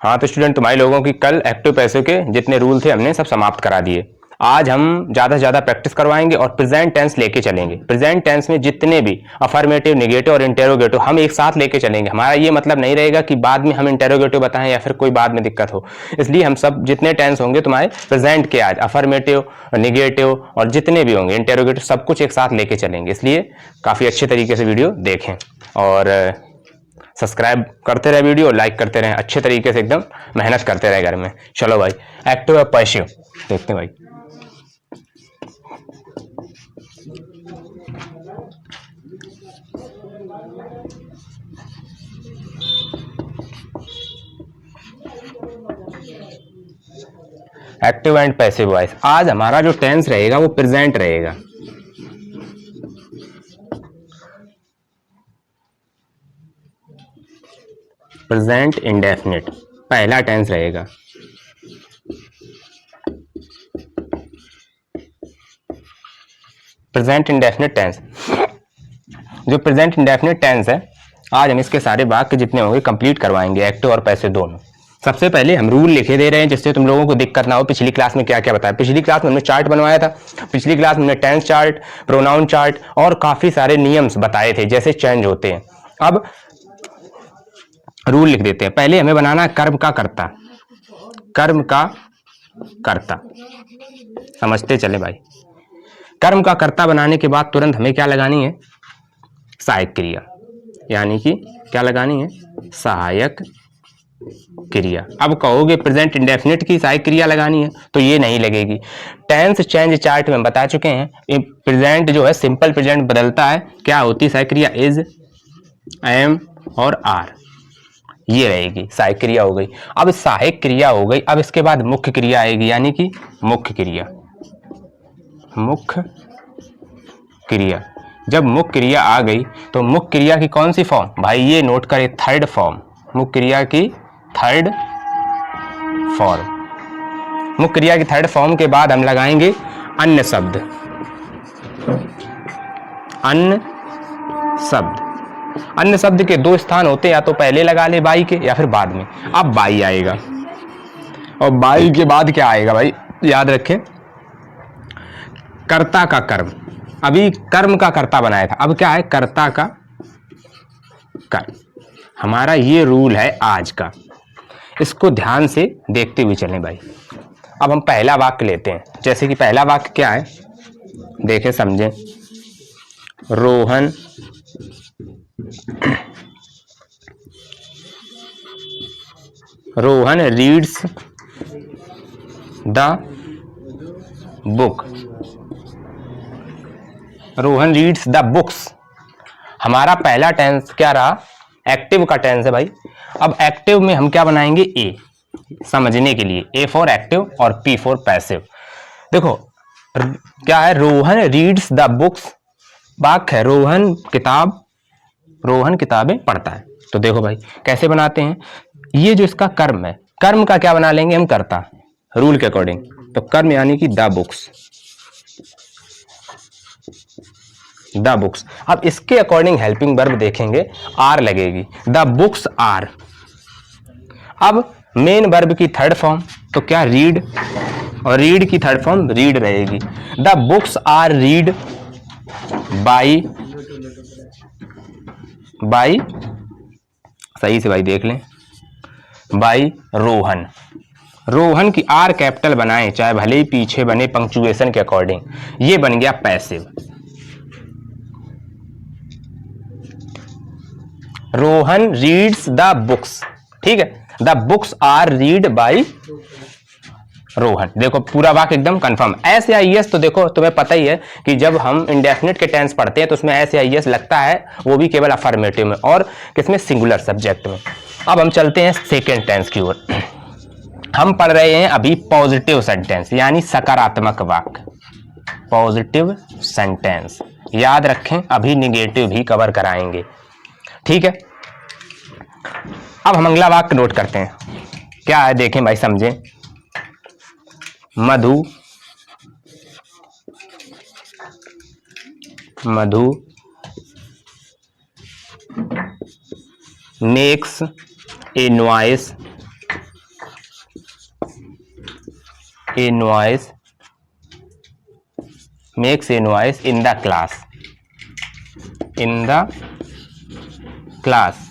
हाँ तो स्टूडेंट, तुम्हारे लोगों की कल एक्टिव पैसे के जितने रूल थे हमने सब समाप्त करा दिए। आज हम ज़्यादा से ज़्यादा प्रैक्टिस करवाएंगे और प्रेजेंट टेंस लेके चलेंगे। प्रेजेंट टेंस में जितने भी अफर्मेटिव, निगेटिव और इंटेरोगेटिव हम एक साथ लेके चलेंगे। हमारा ये मतलब नहीं रहेगा कि बाद में हम इंटेरोगेटिव बताएं या फिर कोई बाद में दिक्कत हो। इसलिए हम सब जितने टेंस होंगे तुम्हारे प्रेजेंट के आज अफर्मेटिव, निगेटिव और जितने भी होंगे इंटेरोगेटिव सब कुछ एक साथ लेके चलेंगे। इसलिए काफ़ी अच्छे तरीके से वीडियो देखें और सब्सक्राइब करते रहे, वीडियो लाइक करते रहे, अच्छे तरीके से एकदम मेहनत करते रहे घर में। चलो भाई, एक्टिव और पैसिव देखते हैं भाई। Active and passive voice. आज हमारा जो टेंस रहेगा वो प्रेजेंट रहेगा। प्रेजेंट इंडेफिनिट पहला टेंस रहेगा। प्रेजेंट इंडेफिनिट टेंस, जो प्रेजेंट इंडेफिनिट टेंस है, आज हम इसके सारे वाक्य जितने होंगे कंप्लीट करवाएंगे, एक्टिव और पैसिव दोनों। सबसे पहले हम रूल लिखे दे रहे हैं जिससे तुम लोगों को दिक्कत ना हो। पिछली क्लास में क्या क्या बताया? पिछली क्लास में हमने चार्ट बनवाया था। पिछली क्लास में हमने टेंस चार्ट, प्रोनाउन चार्ट और काफी सारे नियम्स बताए थे जैसे चेंज होते हैं। अब रूल लिख देते हैं। पहले हमें बनाना है कर्म का कर्ता। कर्म का कर्ता समझते चले भाई। कर्म का कर्ता बनाने के बाद तुरंत हमें क्या लगानी है? सहायक क्रिया, यानी कि क्या लगानी है? सहायक क्रिया। अब कहोगे प्रेजेंट इंडेफिनिट की सहायक क्रिया लगानी है, तो ये नहीं लगेगी। टेंस चेंज चार्ट में बता चुके हैं, प्रेजेंट जो है सिंपल प्रेजेंट बदलता है, क्या होती है सहायक क्रिया? इज, एम और आर, ये रहेगी सहायक क्रिया हो गई। अब सहायक क्रिया हो गई, अब इसके बाद मुख्य क्रिया आएगी, यानी कि मुख्य क्रिया। मुख्य क्रिया, जब मुख्य क्रिया आ गई तो मुख्य क्रिया की कौन सी फॉर्म? भाई ये नोट करें, थर्ड फॉर्म। मुख्य क्रिया की थर्ड फॉर्म। मुख्य क्रिया की थर्ड फॉर्म के बाद हम लगाएंगे अन्य शब्द। अन्य शब्द, अन्य शब्द के दो स्थान होते हैं, या तो पहले लगा ले बाई के या फिर बाद में। अब बाई आएगा और बाई के बाद क्या आएगा भाई? याद रखें, कर्ता का कर्म। अभी कर्म का कर्ता बनाया था, अब क्या है? कर्ता का कर्म। हमारा ये रूल है आज का, इसको ध्यान से देखते हुए चलें भाई। अब हम पहला वाक्य लेते हैं। जैसे कि पहला वाक्य क्या है, देखें समझें। Rohan Rohan reads the book. Rohan reads the books. हमारा पहला टेंस क्या रहा? एक्टिव का टेंस है भाई। अब एक्टिव में हम क्या बनाएंगे? ए, समझने के लिए। ए फॉर एक्टिव और पी फॉर पैसिव। देखो क्या है? रोहन रीड्स द बुक्स, वाक्य है रोहन किताबें पढ़ता है। तो देखो भाई कैसे बनाते हैं। ये जो इसका कर्म है, कर्म का क्या बना लेंगे हम? कर्ता, रूल के अकॉर्डिंग। तो कर्म यानी कि द बुक्स, द बुक्स। अब इसके अकॉर्डिंग हेल्पिंग वर्ब देखेंगे, आर लगेगी। The books are. अब मेन वर्ब की थर्ड फॉर्म तो क्या? रीड, और रीड की थर्ड फॉर्म रीड रहेगी। The books are read by, सही से भाई देख लें, बाई रोहन। रोहन की आर कैपिटल बनाएं, चाहे भले ही पीछे बने पंक्चुएशन के अकॉर्डिंग। ये बन गया passive. Rohan reads the books, ठीक है। The books are read by Rohan. देखो पूरा वाक्य एकदम कंफर्म। एस या ईएस तो देखो तुम्हें पता ही है कि जब हम इंडेफिनिट के टेंस पढ़ते हैं तो उसमें एस या ईएस लगता है, वो भी केवल अफर्मेटिव में और किसमें? सिंगुलर सब्जेक्ट में। अब हम चलते हैं सेकेंड टेंस की ओर। हम पढ़ रहे हैं अभी पॉजिटिव सेंटेंस, यानी सकारात्मक वाक्य। पॉजिटिव सेंटेंस याद रखें, अभी निगेटिव भी कवर कराएंगे, ठीक है। अब हम अगला वाक्य नोट करते हैं, क्या है देखें भाई, समझें। Madhu makes a noise a noise in the class, in the class.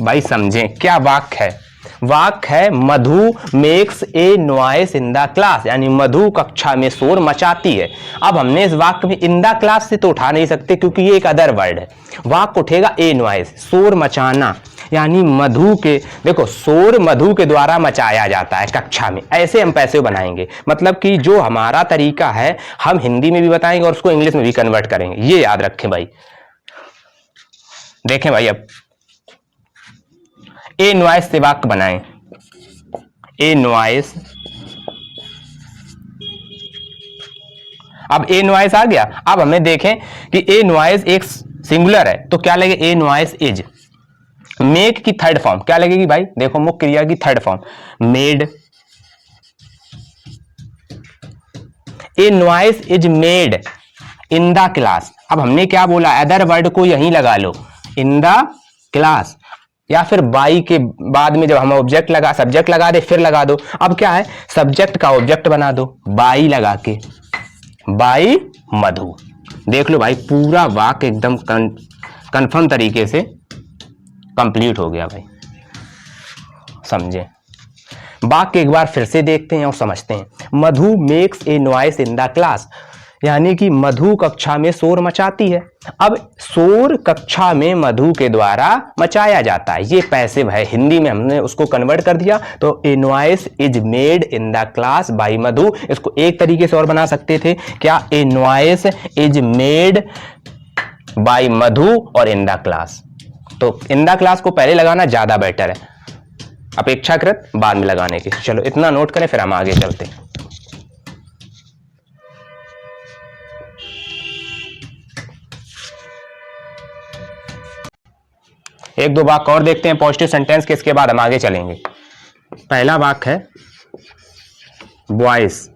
भाई समझें क्या वाक्य है, वाक्य है Madhu makes a noise in the class, यानी मधु कक्षा में शोर मचाती है। अब हमने इस वाक्य में इन द क्लास से तो उठा नहीं सकते क्योंकि ये एक अदर वर्ड है। वाक्य उठेगा ए नॉइस, शोर मचाना, यानी मधु के, देखो शोर मधु के द्वारा मचाया जाता है कक्षा में, ऐसे हम पैसिव बनाएंगे। मतलब कि जो हमारा तरीका है हम हिंदी में भी बताएंगे और उसको इंग्लिश में भी कन्वर्ट करेंगे, ये याद रखें भाई। देखें भाई, अब ए नॉइस से वाक्य बनाएं, ए नॉइस। अब ए नॉइस आ गया। अब हमें देखें कि ए नॉइस एक सिंगुलर है तो क्या लगे, ए नॉइस इज। मेक की थर्ड फॉर्म क्या लगेगी भाई, देखो मुख्य क्रिया की third form made, A noise is made in the class. अब हमने क्या बोला, अदर वर्ड को यहीं लगा लो, इन द क्लास, या फिर बाई के बाद में जब हम ऑब्जेक्ट लगा, सब्जेक्ट लगा दे फिर लगा दो। अब क्या है, सब्जेक्ट का ऑब्जेक्ट बना दो बाई लगा के, बाई मधु। देख लो भाई पूरा वाक्य एकदम कंफर्म तरीके से कंप्लीट हो गया भाई, समझे। वाक्य एक बार फिर से देखते हैं और समझते हैं। Madhu makes a noise in the class, यानी कि मधु कक्षा में शोर मचाती है। अब शोर कक्षा में मधु के द्वारा मचाया जाता है, ये पैसिव है। हिंदी में हमने उसको कन्वर्ट कर दिया तो a noise is made in the class by Madhu. इसको एक तरीके से और बना सकते थे क्या, a noise is made by Madhu और इन द क्लास। तो इन द क्लास को पहले लगाना ज्यादा बेटर है अपेक्षाकृत बाद में लगाने के। चलो इतना नोट करें फिर हम आगे चलते हैं। एक दो वाक्य और देखते हैं पॉजिटिव सेंटेंस के, इसके बाद हम आगे चलेंगे। पहला वाक्य है बॉयज,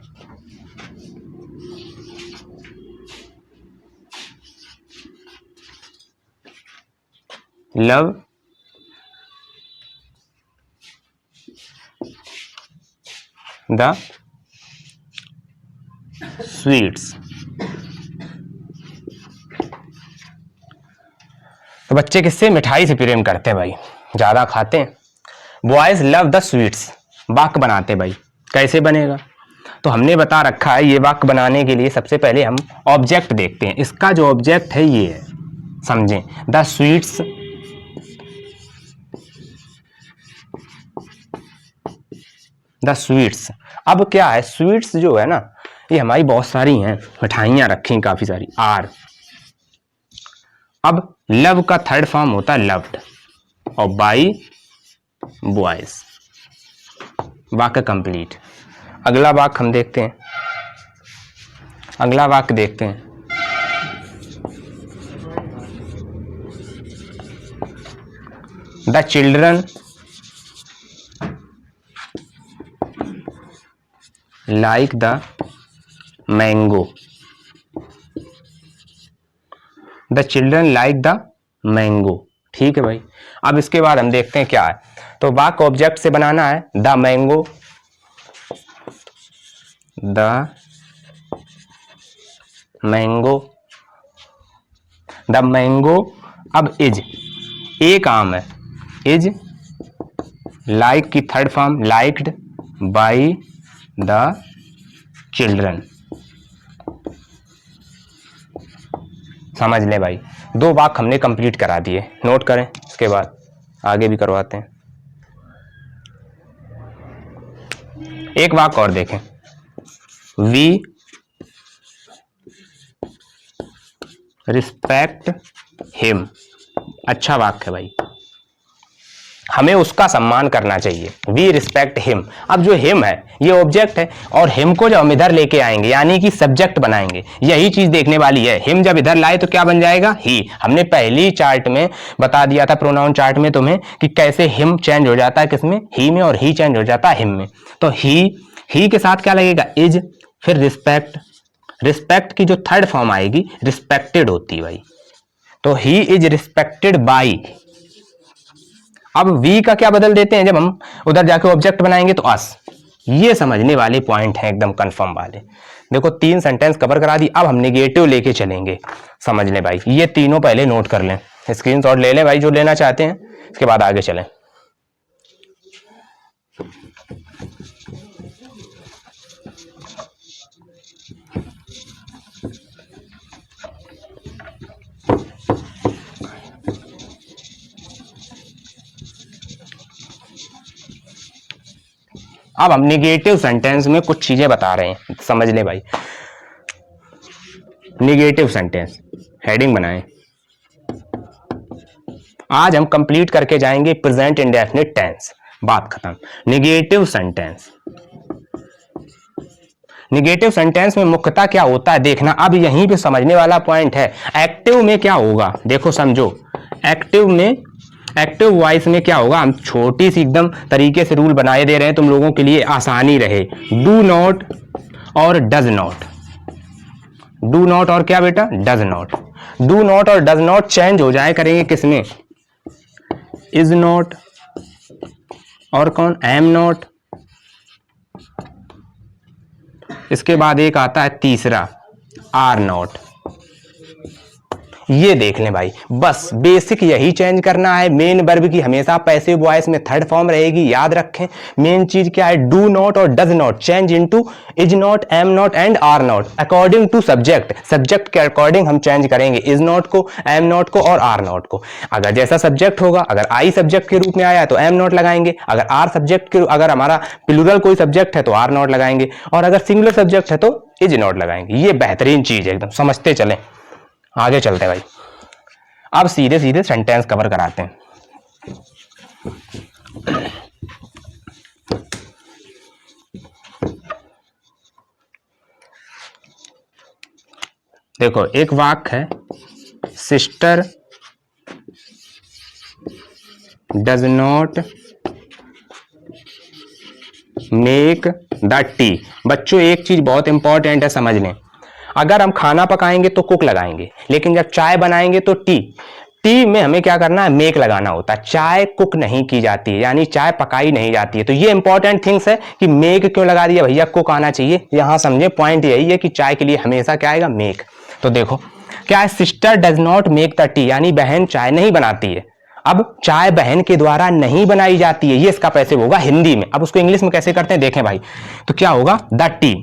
लव द स्वीट्स। तो बच्चे किससे, मिठाई से प्रेम करते हैं भाई, ज्यादा खाते हैं। बॉयज लव द स्वीट्स, वाक्य बनाते हैं भाई। कैसे बनेगा, तो हमने बता रखा है ये वाक्य बनाने के लिए सबसे पहले हम ऑब्जेक्ट देखते हैं। इसका जो ऑब्जेक्ट है ये है, समझें, द स्वीट्स, द स्वीट्स। अब क्या है, स्वीट्स जो है ना ये हमारी बहुत सारी हैं, मिठाइयां रखी काफी सारी, आर। अब लव का थर्ड फॉर्म होता है लव्ड और बाई बॉयज। वाक्य कंप्लीट। अगला वाक्य हम देखते हैं, अगला वाक्य देखते हैं। The children like the mango, the children like the mango. ठीक है भाई। अब इसके बाद हम देखते हैं क्या है, तो वाक्य ऑब्जेक्ट से बनाना है, the mango, the mango, the mango. अब इज, एक आम है, इज लाइक की third form liked by the children. समझ ले भाई, दो वाक्य हमने कंप्लीट करा दिए, नोट करें, इसके बाद आगे भी करवाते हैं। एक वाक्य और देखें, वी रिस्पेक्ट हिम। अच्छा वाक्य है भाई, हमें उसका सम्मान करना चाहिए, वी रिस्पेक्ट हिम। अब जो हिम है ये ऑब्जेक्ट है और हिम को जब हम इधर लेके आएंगे यानी कि सब्जेक्ट बनाएंगे, यही चीज देखने वाली है। हिम जब इधर लाए तो क्या बन जाएगा, ही। हमने पहली चार्ट में बता दिया था, प्रोनाउन चार्ट में तुम्हें, कि कैसे हिम चेंज हो जाता है किसमें, ही में, और ही चेंज हो जाता है हिम में। तो ही के साथ क्या लगेगा, इज, फिर रिस्पेक्ट। रिस्पेक्ट की जो थर्ड फॉर्म आएगी रिस्पेक्टेड होती है भाई, तो ही इज रिस्पेक्टेड बाई। अब वी का क्या बदल देते हैं, जब हम उधर जाके ऑब्जेक्ट बनाएंगे तो अस, ये समझने वाले पॉइंट हैं एकदम कंफर्म वाले। देखो 3 सेंटेंस कवर करा दी, अब हम नेगेटिव लेके चलेंगे। समझ लें भाई, ये तीनों पहले नोट कर लें, स्क्रीनशॉट ले लें भाई जो लेना चाहते हैं, इसके बाद आगे चलें। अब हम निगेटिव सेंटेंस में कुछ चीजें बता रहे हैं, समझ ले भाई। निगेटिव सेंटेंस हेडिंग बनाएं। आज हम कंप्लीट करके जाएंगे प्रेजेंट इंडेफिनिट टेंस, बात खत्म। निगेटिव सेंटेंस, निगेटिव सेंटेंस में मुख्यतः क्या होता है देखना। अब यहीं पे समझने वाला पॉइंट है। एक्टिव में क्या होगा, देखो समझो। एक्टिव में, एक्टिव वॉइस में क्या होगा, हम छोटी सी एकदम तरीके से रूल बनाए दे रहे हैं तुम लोगों के लिए आसानी रहे। डू नॉट और डज नॉट, डू नॉट और क्या बेटा, डज नॉट। डू नॉट और डज नॉट चेंज हो जाए करेंगे किसमें, इज नॉट और कौन, एम नॉट। इसके बाद एक आता है तीसरा, आर नॉट। ये देख लें भाई, बस बेसिक यही चेंज करना है। मेन वर्ब की हमेशा पैसिव वॉइस में थर्ड फॉर्म रहेगी, याद रखें। मेन चीज क्या है, डू नॉट और does not change into is not, am not and are not according to subject. Subject के अकॉर्डिंग हम चेंज करेंगे इज नॉट को, एम नॉट को और आर नॉट को। अगर जैसा सब्जेक्ट होगा, अगर आई सब्जेक्ट के रूप में आया तो एम नॉट लगाएंगे, अगर आर सब्जेक्ट के, अगर हमारा प्लूरल कोई सब्जेक्ट है तो आर नॉट लगाएंगे, और अगर सिंगुलर सब्जेक्ट है तो इज नॉट लगाएंगे। ये बेहतरीन चीज है एकदम, समझते चलें। आगे चलते हैं भाई, अब सीधे सीधे सेंटेंस कवर कराते हैं। देखो एक वाक्य है, sister does not make the T. बच्चों एक चीज बहुत इंपॉर्टेंट है, समझ लें। अगर हम खाना पकाएंगे तो कुक लगाएंगे, लेकिन जब चाय बनाएंगे तो टी। टी में हमें क्या करना है, मेक लगाना होता है। चाय कुक नहीं की जाती है, यानी चाय पकाई नहीं जाती है। तो ये इंपॉर्टेंट थिंग्स है कि मेक क्यों लगा दिया भैया, कुक आना चाहिए। यहां समझे पॉइंट यही है कि चाय के लिए हमेशा क्या आएगा, मेक। तो देखो क्या है, sister does not make the T, यानी बहन चाय नहीं बनाती है। अब चाय बहन के द्वारा नहीं बनाई जाती है, ये इसका पैसिव होगा हिंदी में। अब उसको इंग्लिश में कैसे करते हैं देखें भाई। तो क्या होगा, द टी,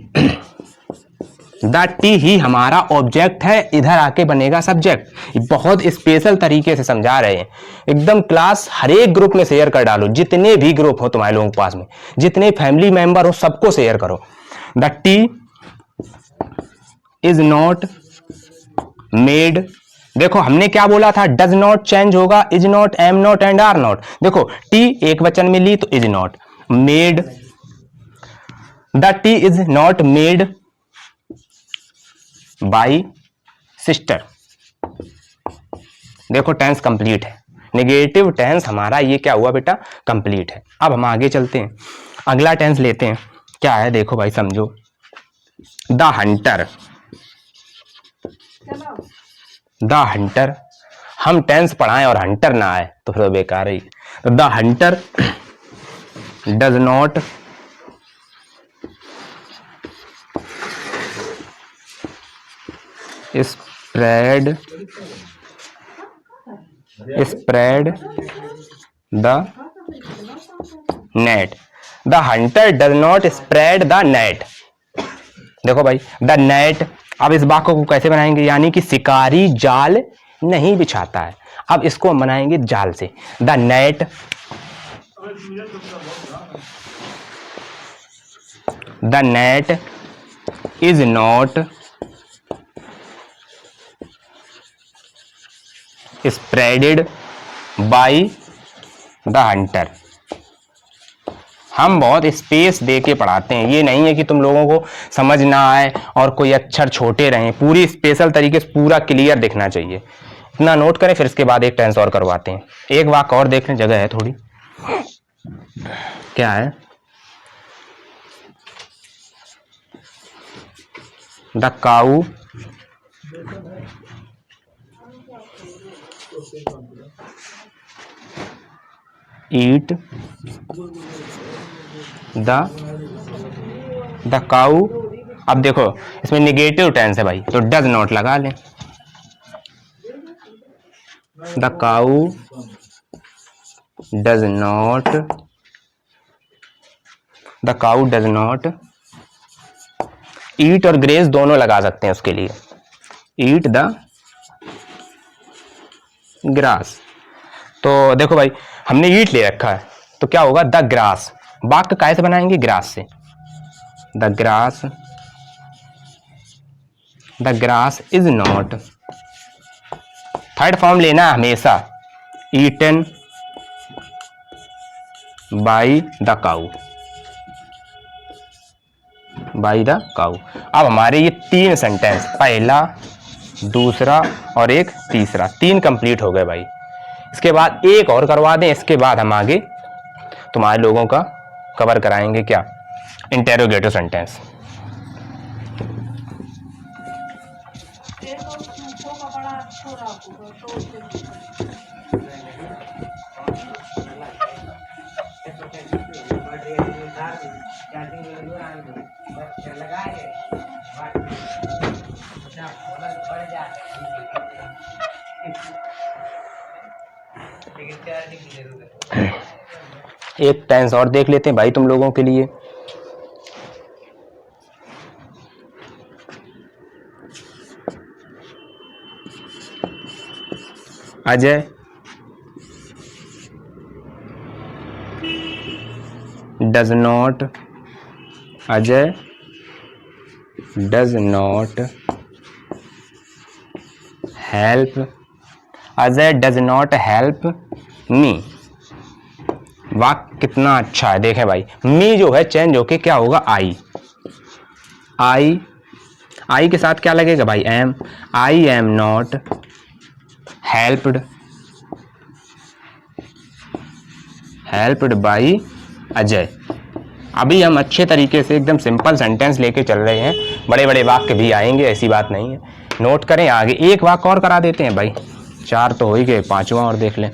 द टी ही हमारा ऑब्जेक्ट है, इधर आके बनेगा सब्जेक्ट। बहुत स्पेशल तरीके से समझा रहे हैं एकदम। क्लास हर एक ग्रुप में शेयर कर डालो, जितने भी ग्रुप हो तुम्हारे लोगों के पास में, जितने फैमिली मेंबर हो सबको शेयर करो। The tea is not made, देखो हमने क्या बोला था, डज नॉट चेंज होगा, is not, am not and are not. देखो टी एक वचन में ली तो is not made, the tea is not made by sister. देखो टेंस कंप्लीट है, नेगेटिव टेंस हमारा ये क्या हुआ बेटा, कंप्लीट है। अब हम आगे चलते हैं, अगला टेंस लेते हैं। क्या है देखो भाई, समझो। द हंटर, द हंटर, हम टेंस पढ़ाएं और हंटर ना आए तो फिर बेकार ही। The hunter does not spread the net, the hunter does not spread the net। देखो भाई द नेट, अब इस वाक्य को कैसे बनाएंगे, यानी कि शिकारी जाल नहीं बिछाता है। अब इसको हम बनाएंगे जाल से। The net, the net is not spreaded by the hunter. हम बहुत स्पेस दे के पढ़ाते हैं, ये नहीं है कि तुम लोगों को समझ ना आए और कोई अक्षर छोटे रहें। पूरी स्पेशल तरीके से पूरा क्लियर दिखना चाहिए। इतना नोट करें, फिर इसके बाद एक टेंस और करवाते हैं। एक वाक्य और देख लें, जगह है थोड़ी। क्या है, the cow eat the cow. अब देखो इसमें निगेटिव टेंस है भाई, तो डज नॉट लगा लें। The cow does not, the cow does not eat, और ग्रेज दोनों लगा सकते हैं उसके लिए, ईट द ग्रास। तो देखो भाई हमने ईट ले रखा है, तो क्या होगा, द ग्रास। वाक्य कैसे बनाएंगे, ग्रास से। The grass is not, third form लेना है हमेशा, eaten by the cow, by the cow. अब हमारे ये 3 सेंटेंस, पहला, दूसरा और एक तीसरा, 3 कंप्लीट हो गए भाई। इसके बाद एक और करवा दें, इसके बाद हम आगे तुम्हारे लोगों का कवर कराएंगे क्या, इंटेरोगेटिव सेंटेंस। एक टेंस और देख लेते हैं भाई तुम लोगों के लिए। Ajay does not, Ajay does not help, Ajay does not help me. वाक्य कितना अच्छा है, देखें भाई, मी जो है चेंज होके क्या होगा, आई। आई के साथ क्या लगेगा भाई, am. I am not helped by Ajay. अभी हम अच्छे तरीके से एकदम सिंपल सेंटेंस लेके चल रहे हैं, बड़े बड़े वाक्य भी आएंगे, ऐसी बात नहीं है। नोट करें आगे, एक वाक्य और करा देते हैं भाई, 4 तो हो ही गए, 5वां और देख लें।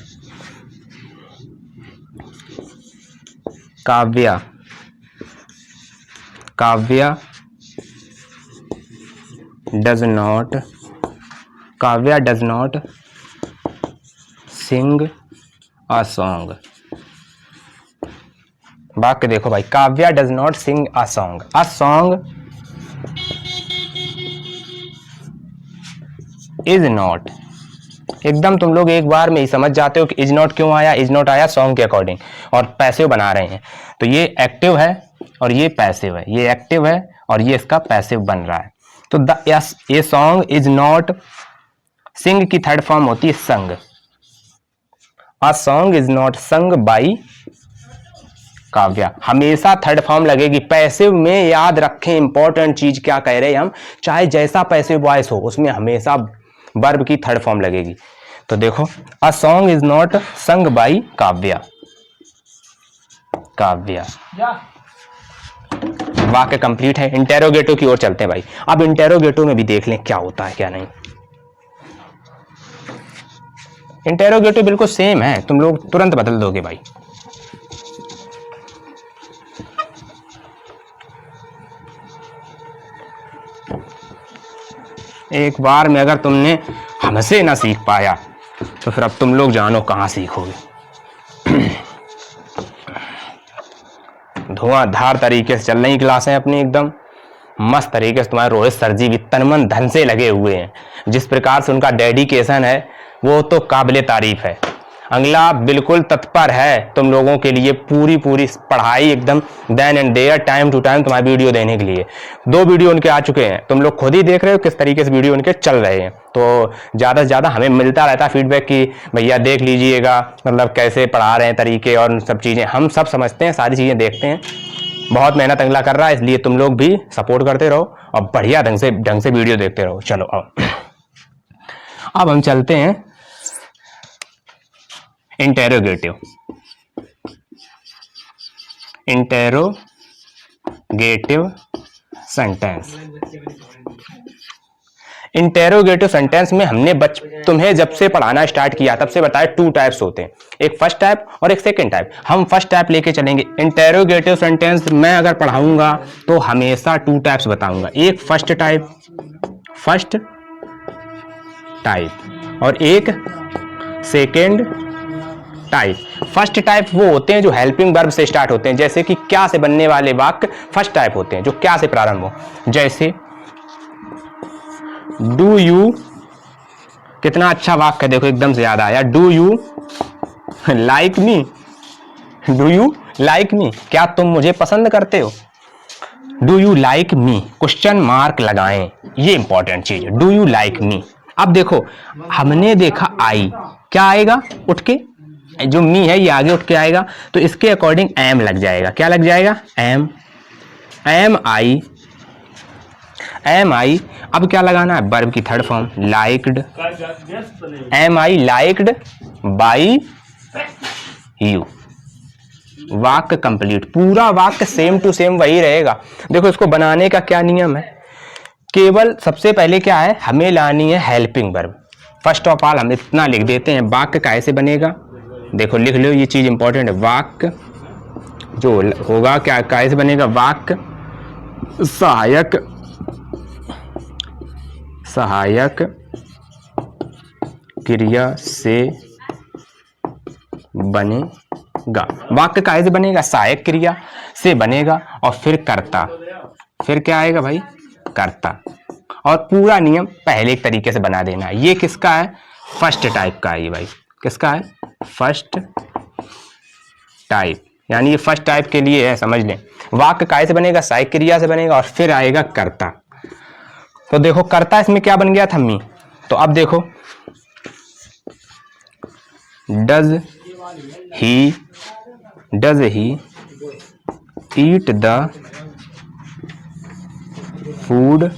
Kavya does not sing a song. वाक्य देखो भाई, Kavya does not sing a song. A song is not, एकदम तुम लोग एक बार में ही समझ जाते हो कि इज नॉट क्यों आया। इज नॉट आया सॉन्ग के अकॉर्डिंग, और पैसिव बना रहे हैं, तो ये एक्टिव है और ये पैसिव है, ये एक्टिव है और ये इसका पैसिव बन रहा है। तो ये सॉन्ग इज नॉट, सिंग की थर्ड फॉर्म होती है संग। अ सॉन्ग इज नॉट संग बाई काव्या, हमेशा थर्ड फॉर्म लगेगी। पैसिव में याद रखें, इंपॉर्टेंट चीज क्या कह रहे हैं हम, चाहे जैसा पैसिव वॉइस हो उसमें हमेशा वर्ब की थर्ड फॉर्म लगेगी। तो देखो, अ सॉन्ग इज नॉट संग बाई काव्या। वाक्य कंप्लीट है। इंटेरोगेटिव की ओर चलते हैं भाई। अब इंटेरोगेटिव में भी देख लें क्या होता है क्या नहीं। इंटेरोगेटिव बिल्कुल सेम है, तुम लोग तुरंत बदल दोगे भाई। एक बार में अगर तुमने हमसे ना सीख पाया तो फिर अब तुम लोग जानो कहां सीखोगे। धुआंधार तरीके से चल रही क्लासें अपनी, एकदम मस्त तरीके से। तुम्हारे रोहित सर जी भी तन मन धन से लगे हुए हैं, जिस प्रकार से उनका डेडिकेशन है वो तो काबिले तारीफ है। अगला बिल्कुल तत्पर है तुम लोगों के लिए, पूरी पढ़ाई एकदम then and there, time to time तुम्हारी वीडियो देने के लिए। 2 वीडियो उनके आ चुके हैं, तुम लोग खुद ही देख रहे हो किस तरीके से वीडियो उनके चल रहे हैं। तो ज़्यादा से ज़्यादा हमें मिलता रहता है फीडबैक कि भैया देख लीजिएगा, मतलब कैसे पढ़ा रहे हैं तरीके और सब चीज़ें। हम सब समझते हैं, सारी चीज़ें देखते हैं। बहुत मेहनत अगला कर रहा है, इसलिए तुम लोग भी सपोर्ट करते रहो और बढ़िया ढंग से वीडियो देखते रहो। चलो अब हम चलते हैं इंटेरोगेटिव सेंटेंस। इंटेरोगेटिव सेंटेंस में हमने तुम्हें जब से पढ़ाना स्टार्ट किया तब से बताया 2 टाइप्स होते हैं, एक फर्स्ट टाइप और एक सेकंड टाइप। हम फर्स्ट टाइप लेके चलेंगे। इंटेरोगेटिव सेंटेंस मैं अगर पढ़ाऊंगा तो हमेशा 2 टाइप्स बताऊंगा, एक फर्स्ट टाइप और एक सेकंड टाइप। फर्स्ट टाइप वो होते हैं जो हेल्पिंग वर्ब से स्टार्ट होते हैं, जैसे कि क्या से बनने वाले वाक्य फर्स्ट टाइप होते हैं, जो क्या से प्रारंभ हो। जैसे डू यू, कितना अच्छा वाक्य है, देखो एकदम से याद आया। Do you like me, do you like me, क्या तुम मुझे पसंद करते हो। Do you like me, question mark लगाएं, ये इंपॉर्टेंट चीज है। Do you like me. अब देखो हमने देखा आई, क्या आएगा उठ के, जो मी है ये आगे उठ के आएगा, तो इसके अकॉर्डिंग एम लग जाएगा। क्या लग जाएगा? Am, am I. अब क्या लगाना है? वर्ब की third form, liked, am I liked by you. वाक्य कंप्लीट, पूरा वाक्य सेम टू सेम वही रहेगा। देखो इसको बनाने का क्या नियम है, केवल सबसे पहले क्या है, हमें लानी है helping verb. First of all हम इतना लिख देते हैं, वाक्य कैसे बनेगा, देखो लिख लो, ये चीज इंपॉर्टेंट है। वाक्य जो होगा क्या कैसे बनेगा, वाक्य सहायक क्रिया से बनेगा। वाक्य कैसे बनेगा? सहायक क्रिया से बनेगा और फिर कर्ता, फिर क्या आएगा भाई? कर्ता। और पूरा नियम पहले एक तरीके से बना देना। ये किसका है? फर्स्ट टाइप का है ये भाई। किसका है? फर्स्ट टाइप, यानी ये फर्स्ट टाइप के लिए है, समझ लें। वाक्य कैसे बनेगा? सहायक क्रिया से बनेगा और फिर आएगा कर्ता। तो देखो कर्ता इसमें क्या बन गया था? मी। तो अब देखो does he eat the food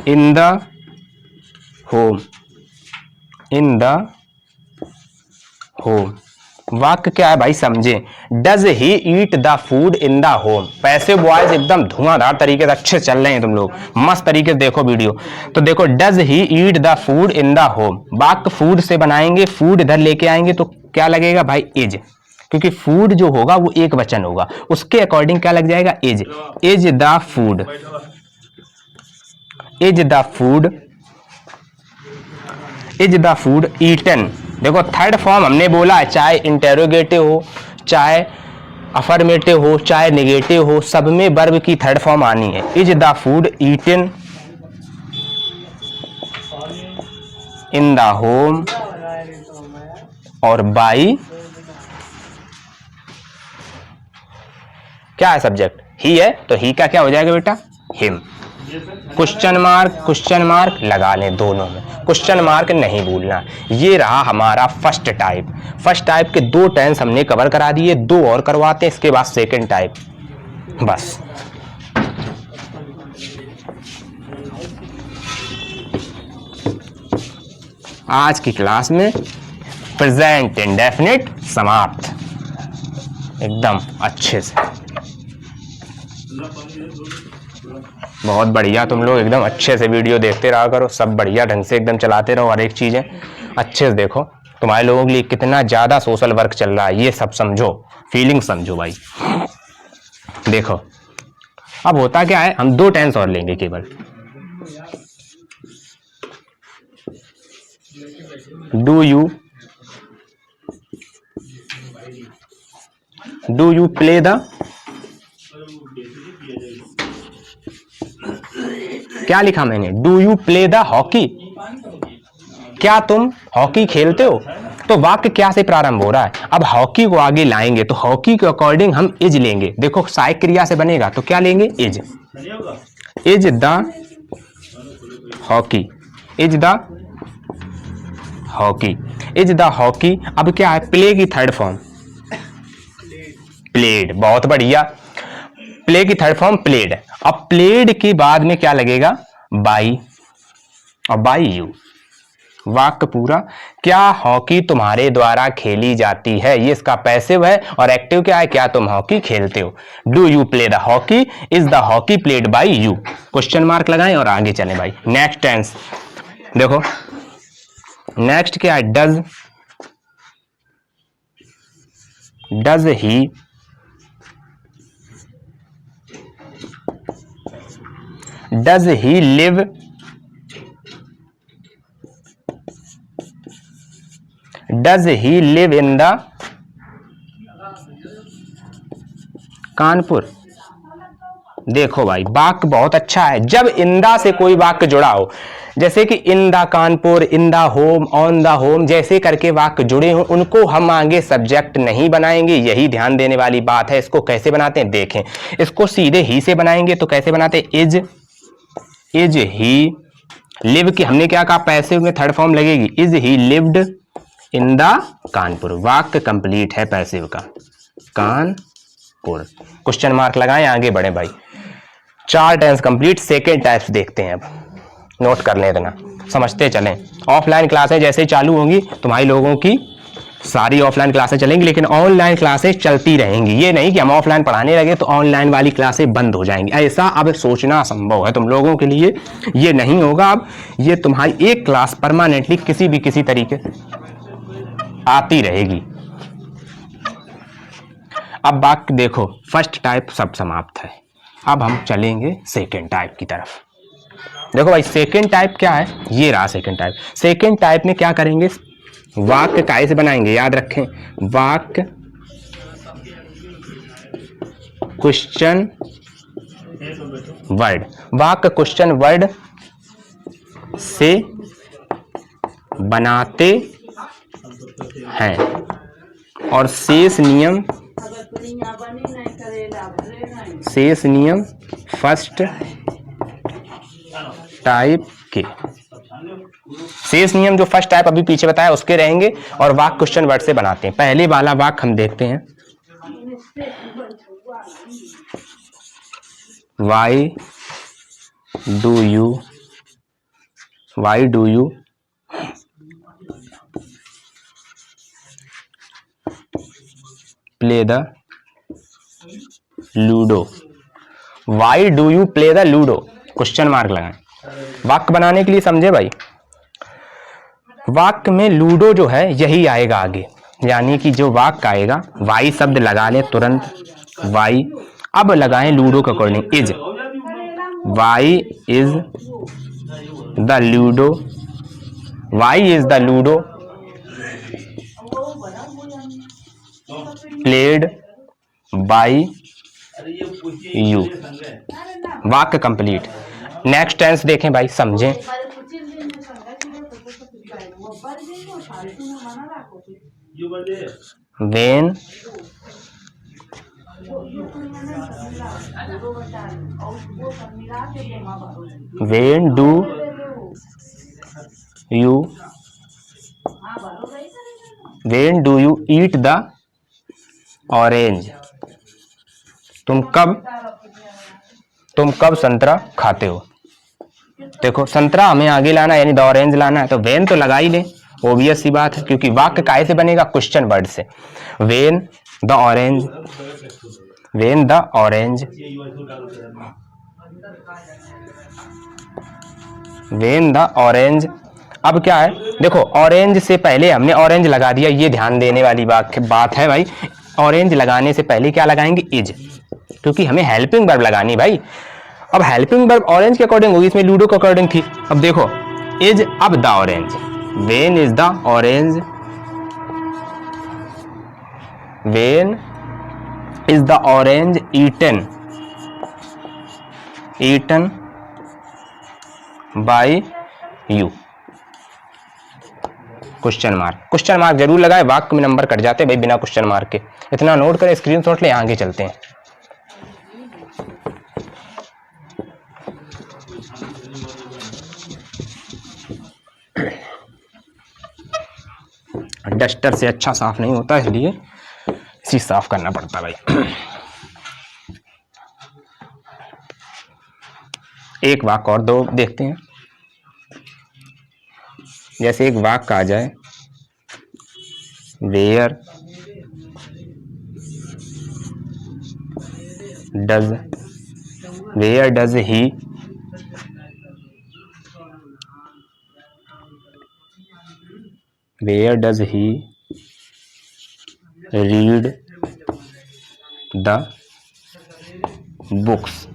in the home, वाक्य क्या है भाई समझे। Does he eat the food in the home. पैसे बॉयज एकदम धुआंधार तरीके से अच्छे चल रहे हैं तुम लोग, मस्त तरीके से देखो वीडियो। तो देखो does he eat the food in the home, वाक्य फूड से बनाएंगे, फूड इधर लेके आएंगे तो क्या लगेगा भाई? इज, क्योंकि फूड जो होगा वो एक वचन होगा, उसके अकॉर्डिंग क्या लग जाएगा? Is. Is the food, is the food, is the food eaten. देखो थर्ड फॉर्म हमने बोला है, चाहे इंटेरोगेटिव हो, चाहे अफर्मेटिव हो, चाहे नेगेटिव हो, सब में वर्ब की थर्ड फॉर्म आनी है। Is the food eaten in the home और बाई क्या है? सब्जेक्ट ही है, तो ही का क्या हो जाएगा बेटा? हिम। क्वेश्चन मार्क लगा लें दोनों में, क्वेश्चन मार्क नहीं भूलना। ये रहा हमारा फर्स्ट टाइप। फर्स्ट टाइप के 2 टेंस हमने कवर करा दिए, 2 और करवाते हैं इसके बाद सेकंड टाइप। बस आज की क्लास में प्रेजेंट इंडेफिनिट समाप्त, एकदम अच्छे से। बहुत बढ़िया, तुम लोग एकदम अच्छे से वीडियो देखते रहा करो, सब बढ़िया ढंग से एकदम चलाते रहो, हर एक चीजें अच्छे से देखो। तुम्हारे लोगों के लिए कितना ज्यादा सोशल वर्क चल रहा है, ये सब समझो, फीलिंग समझो भाई। देखो अब होता क्या है, हम 2 टेंस और लेंगे केवल। डू यू प्ले द, क्या लिखा मैंने? Do you play the hockey, क्या तुम हॉकी खेलते हो। तो वाक्य क्या से प्रारंभ हो रहा है? अब हॉकी को आगे लाएंगे तो हॉकी के अकॉर्डिंग हम इज लेंगे। देखो सहायक क्रिया से बनेगा तो क्या लेंगे? Is. Is the hockey, is the hockey, is the hockey. अब क्या है? प्ले की थर्ड फॉर्म प्लेड, बहुत बढ़िया। प्ले की थर्ड फॉर्म प्लेड। अब प्लेड के बाद में क्या लगेगा? बाई, और बाई यू। वाक्य पूरा, क्या हॉकी तुम्हारे द्वारा खेली जाती है, ये इसका पैसिव है, और एक्टिव क्या है? क्या तुम हॉकी खेलते हो। Do you play the hockey, is the hockey played by you. Question mark लगाएं और आगे चलें भाई। नेक्स्ट टेंस देखो, नेक्स्ट क्या है, does he live in the Kanpur. देखो भाई वाक्य बहुत अच्छा है। जब इंदा से कोई वाक्य जुड़ा हो, जैसे कि in the Kanpur, in the home, on the home, जैसे करके वाक्य जुड़े हों, उनको हम आगे सब्जेक्ट नहीं बनाएंगे। यही ध्यान देने वाली बात है। इसको कैसे बनाते हैं देखें। इसको सीधे ही से बनाएंगे तो कैसे बनाते हैं, इज ही लिव की हमने क्या कहा, पैसिव में थर्ड फॉर्म लगेगी, is he lived in the Kanpur. वाक्य कंप्लीट है पैसिव का, कानपुर। क्वेश्चन मार्क लगाएं, आगे बढ़े भाई। 4 टेंस कंप्लीट। सेकेंड टाइप्स देखते हैं अब, नोट कर लें, इतना समझते चलें। ऑफलाइन क्लासें जैसे ही चालू होंगी तुम्हारी लोगों की सारी ऑफलाइन क्लासें चलेंगी, लेकिन ऑनलाइन क्लासें चलती रहेंगी। ये नहीं कि हम ऑफलाइन पढ़ाने लगे तो ऑनलाइन वाली क्लासें बंद हो जाएंगी, ऐसा अब सोचना असंभव है तुम लोगों के लिए। ये नहीं होगा। अब ये तुम्हारी एक क्लास परमानेंटली किसी तरीके आती रहेगी। अब बात देखो, फर्स्ट टाइप सब समाप्त है। अब हम चलेंगे सेकेंड टाइप की तरफ। देखो भाई सेकेंड टाइप क्या है, ये रहा सेकेंड टाइप। सेकेंड टाइप में क्या करेंगे, वाक्य काय से बनाएंगे, याद रखें, वाक्य क्वेश्चन वर्ड, वाक्य क्वेश्चन वर्ड से बनाते हैं और शेष नियम फर्स्ट टाइप के, शेष नियम जो फर्स्ट टाइप अभी पीछे बताया उसके रहेंगे और वाक्य क्वेश्चन वर्ड से बनाते हैं। पहले वाला वाक्य हम देखते हैं, why do you play the ludo. Why do you play the ludo, question mark लगाएं। वाक्य बनाने के लिए समझे भाई, वाक्य में लूडो जो है यही आएगा आगे, यानी कि जो वाक्य आएगा, वाई शब्द लगा लें तुरंत, वाई। अब लगाएं लूडो के according, is, why is the ludo, why is the ludo played by you. वाक्य कंप्लीट। नेक्स्ट टेंस देखें भाई, समझें। When do you eat the orange, तुम कब संतरा खाते हो। देखो संतरा हमें आगे लाना है, यानी द ऑरेंज लाना है, तो वेन तो लगा ही ले, ओबियस सी बात है, क्योंकि वाक्य काय से बनेगा, क्वेश्चन वर्ड से। When the orange. अब क्या है, देखो ऑरेंज से पहले हमने ऑरेंज लगा दिया, ये ध्यान देने वाली बात है भाई। ऑरेंज लगाने से पहले क्या लगाएंगे, इज, क्योंकि हमें हेल्पिंग वर्ब लगानी भाई। अब हेल्पिंग वर्ब ऑरेंज के अकॉर्डिंग होगी, इसमें लूडो के अकॉर्डिंग थी। अब देखो इज, अब the orange, when is the orange eaten by you, question mark जरूर लगाए, वाक्य में नंबर कट जाते भाई बिना क्वेश्चन मार्क के। इतना नोट करें, स्क्रीनशॉट ले, आगे चलते हैं। डस्टर से अच्छा साफ नहीं होता, इसलिए इसी साफ करना पड़ता भाई। एक वाक्य और दो देखते हैं। जैसे एक वाक्य आ जाए, where does he where does he read the books.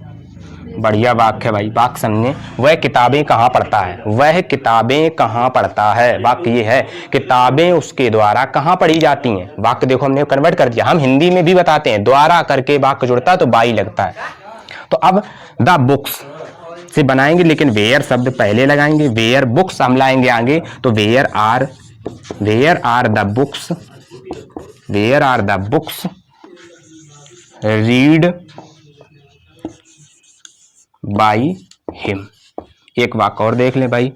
बढ़िया वाक्य है भाई, वाक्य समझे। वह किताबें कहाँ पढ़ता है, वह किताबें कहाँ पढ़ता है। वाक्य ये है, किताबें उसके द्वारा कहाँ पढ़ी जाती हैं। वाक्य देखो हमने कन्वर्ट कर दिया। हम हिंदी में भी बताते हैं, द्वारा करके वाक्य जुड़ता है तो बाई लगता है। तो अब द बुक्स से बनाएंगे, लेकिन वेयर शब्द पहले लगाएंगे। वेयर बुक्स हम लाएंगे आगे, तो where are the books, where are the books read by him. एक वाक्य और देख लें भाई,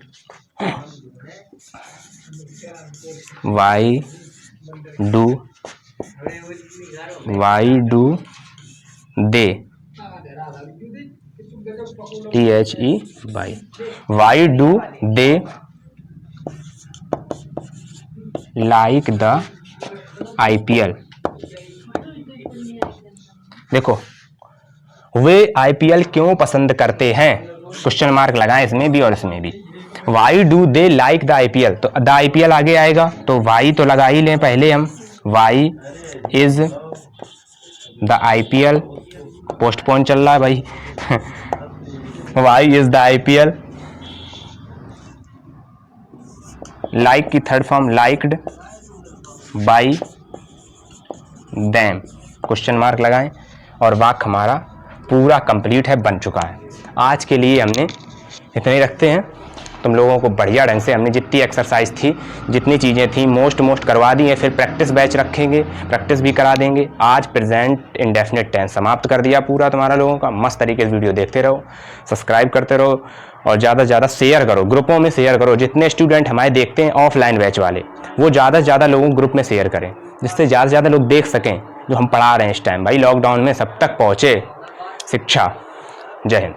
why do they, THE by, why do they like the IPL। देखो, वे IPL क्यों पसंद करते हैं, क्वेश्चन मार्क लगाएं इसमें भी और इसमें भी। Y do they like the IPL, तो द IPL आगे आएगा, तो वाई तो लगा ही लें पहले हम। Why is the IPL, postpone चल रहा है भाई why is the IPL, like की third form liked by them, question mark लगाएं और वाक्य हमारा पूरा कंप्लीट है, बन चुका है। आज के लिए हमने इतने ही रखते हैं। तुम लोगों को बढ़िया ढंग से हमने जितनी एक्सरसाइज थी, जितनी चीज़ें थी, मोस्ट करवा दी है। फिर प्रैक्टिस बैच रखेंगे, प्रैक्टिस भी करा देंगे। आज प्रेजेंट इंडेफिनिट टेंस समाप्त कर दिया पूरा तुम्हारा लोगों का। मस्त तरीके से वीडियो देखते रहो, सब्सक्राइब करते रहो और ज़्यादा से ज़्यादा शेयर करो, ग्रुपों में शेयर करो। जितने स्टूडेंट हमारे देखते हैं ऑफलाइन बैच वाले, वो ज़्यादा से ज़्यादा लोगों ग्रुप में शेयर करें, जिससे ज़्यादा से ज़्यादा लोग देख सकें जो हम पढ़ा रहे हैं इस टाइम। भाई लॉकडाउन में सब तक पहुँचे शिक्षा। जय हिंद।